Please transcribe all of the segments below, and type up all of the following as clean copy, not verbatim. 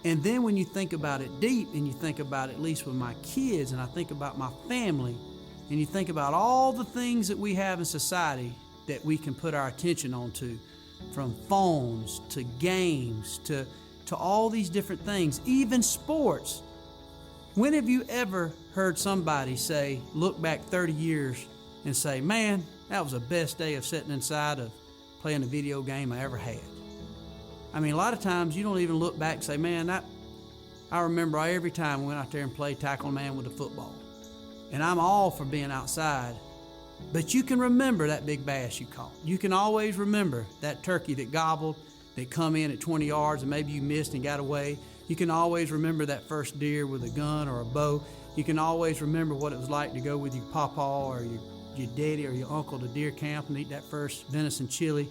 And then when you think about it deep, and you think about it, at least with my kids, and I think about my family, and you think about all the things that we have in society that we can put our attention onto, from phones to games to all these different things, even sports. When have you ever heard somebody say, look back 30 years and say, man, that was the best day of sitting inside of playing a video game I ever had? I mean, a lot of times you don't even look back and say, man, I remember every time we went out there and played tackle man with a football. And I'm all for being outside, but you can remember that big bass you caught. You can always remember that turkey that gobbled, that come in at 20 yards and maybe you missed and got away. You can always remember that first deer with a gun or a bow. You can always remember what it was like to go with your pawpaw or your daddy or your uncle to deer camp and eat that first venison chili.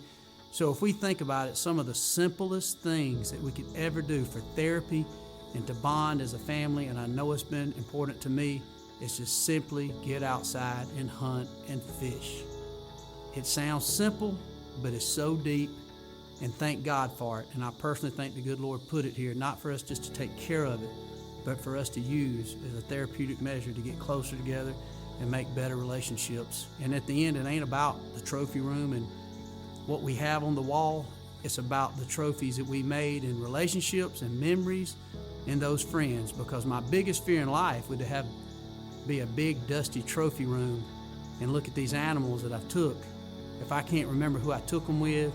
So if we think about it, some of the simplest things that we could ever do for therapy and to bond as a family, and I know it's been important to me, is just simply get outside and hunt and fish. It sounds simple, but it's so deep, and thank God for it. And I personally think the good Lord put it here, not for us just to take care of it, but for us to use as a therapeutic measure to get closer together and make better relationships. And at the end, it ain't about the trophy room and what we have on the wall. It's about the trophies that we made in relationships and memories and those friends, because my biggest fear in life would be a big dusty trophy room and look at these animals that I took. If I can't remember who I took them with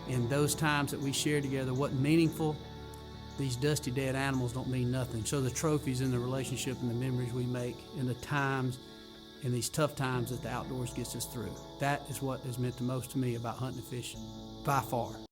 and those times that we shared together wasn't meaningful, these dusty dead animals don't mean nothing. So the trophies and the relationship and the memories we make and the times and these tough times that the outdoors gets us through, that is what has meant the most to me about hunting and fishing, by far.